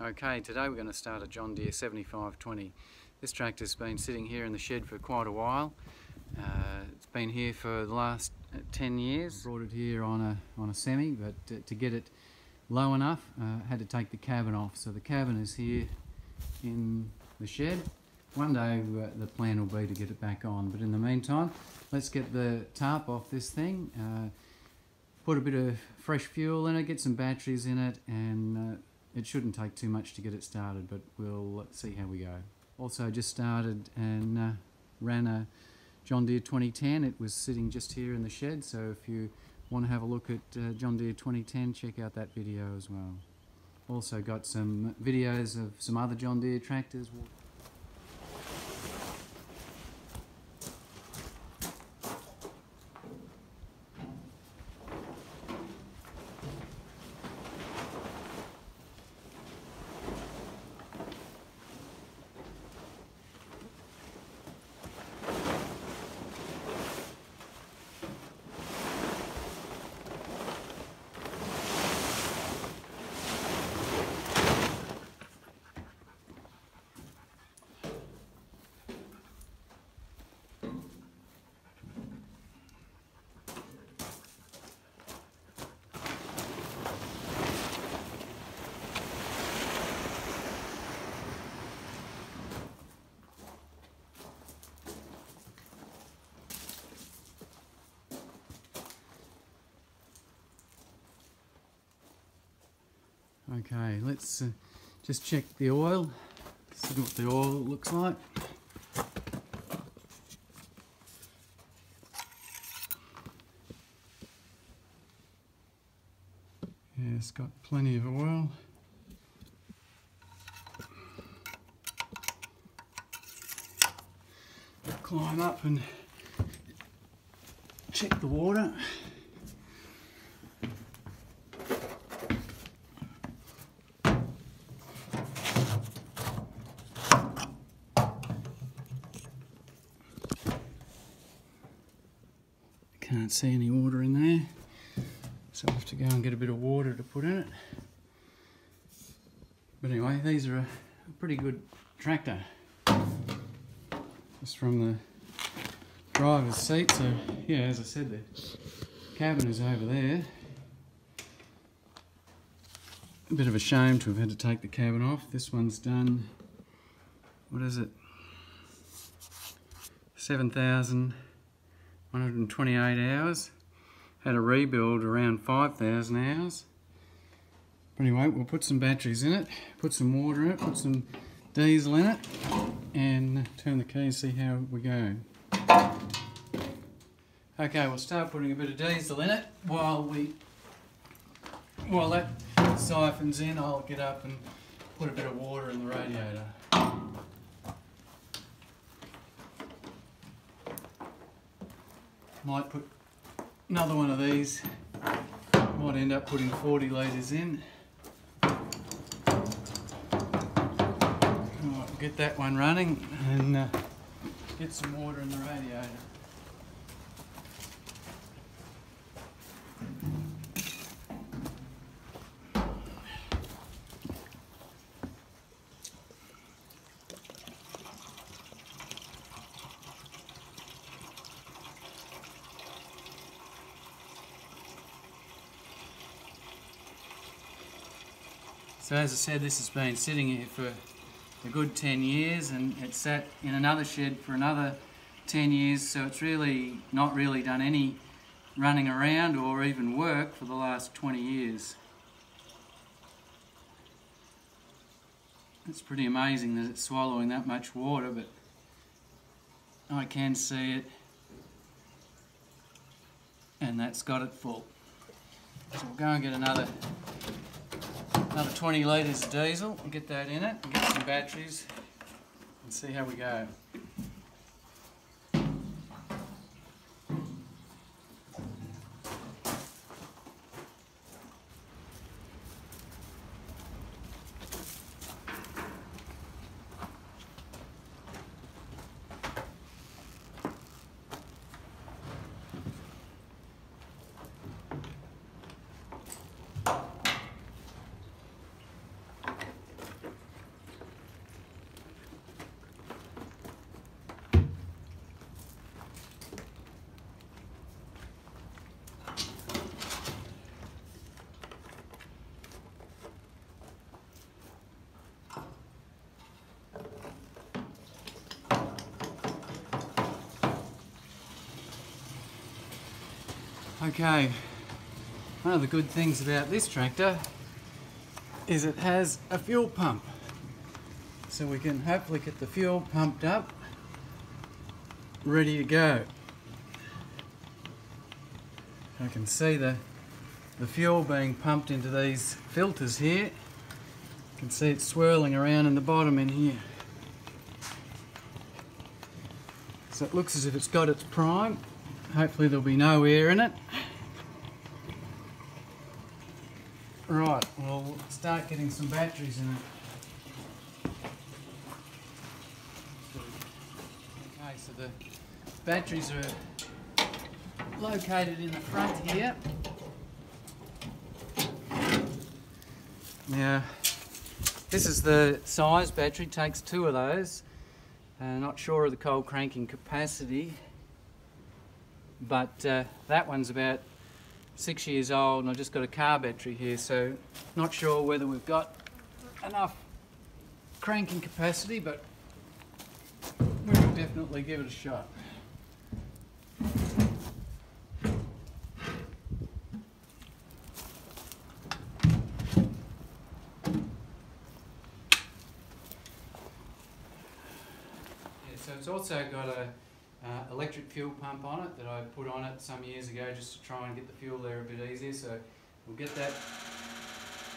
Okay, today we're going to start a John Deere 7520. This tractor's been sitting here in the shed for quite a while. It's been here for the last 10 years. Brought it here on a semi, but to get it low enough, had to take the cabin off. So the cabin is here in the shed. One day the plan will be to get it back on, but in the meantime, let's get the tarp off this thing, put a bit of fresh fuel in it, get some batteries in it, and it shouldn't take too much to get it started, but we'll see how we go. Also just started and ran a John Deere 2010. It was sitting just here in the shed, so if you want to have a look at John Deere 2010, check out that video as well. Also got some videos of some other John Deere tractors. Okay, let's just check the oil, see what the oil looks like. Yeah, it's got plenty of oil. Climb up and check the water. Can't see any water in there, so I'll have to go and get a bit of water to put in it. But anyway, these are a pretty good tractor. Just from the driver's seat, so yeah, as I said, the cabin is over there. A bit of a shame to have had to take the cabin off. This one's done, what is it, 7,128 hours. Had a rebuild around 5,000 hours. But anyway, we'll put some batteries in it, put some water in it, put some diesel in it, and turn the key and see how we go. Okay, we'll start putting a bit of diesel in it. While that siphons in, I'll get up and put a bit of water in the radiator. Might put another one of these. Might end up putting 40 litres in. Right, we'll get that one running and get some water in the radiator. So as I said, this has been sitting here for a good 10 years, and it's sat in another shed for another 10 years, so it's really not really done any running around or even work for the last 20 years. It's pretty amazing that it's swallowing that much water, but I can see it, and that's got it full. So we'll go and get another 20 litres of diesel and get that in it, and get some batteries and see how we go. Okay, one of the good things about this tractor is it has a fuel pump. So we can hopefully get the fuel pumped up, ready to go. I can see the fuel being pumped into these filters here. You can see it swirling around in the bottom in here. So it looks as if it's got its prime. Hopefully there'll be no air in it. Right, we'll start getting some batteries in it. Okay, so the batteries are located in the front here. Now, this is the size battery, takes 2 of those. Not sure of the cold cranking capacity, but that one's about 6 years old, and I've just got a car battery here, so not sure whether we've got enough cranking capacity, but we will definitely give it a shot. So it's also got a electric fuel pump on it that I put on it some years ago just to try and get the fuel there a bit easier. So we'll get that.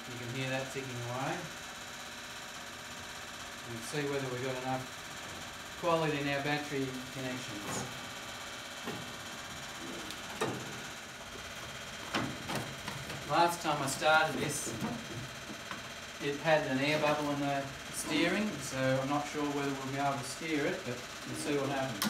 You can hear that ticking away. And see whether we've got enough quality in our battery connections. Last time I started this, it had an air bubble in the steering, so I'm not sure whether we'll be able to steer it, but we'll see what happens.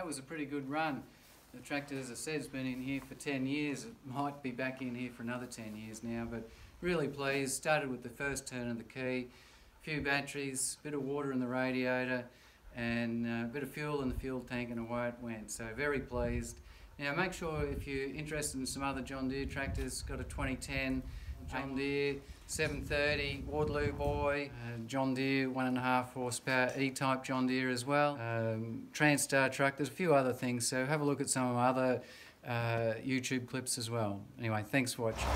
that was a pretty good run. The tractor, as I said, has been in here for 10 years. It might be back in here for another 10 years now, but really pleased. Started with the first turn of the key, a few batteries, a bit of water in the radiator, and a bit of fuel in the fuel tank, and away it went. So very pleased. Now make sure, if you're interested in some other John Deere tractors, got a 2010 John Deere 730 Waterloo boy, John Deere 1.5 horsepower E-type John Deere as well, Transstar truck. There's a few other things, so have a look at some of my other YouTube clips as well. Anyway, thanks for watching.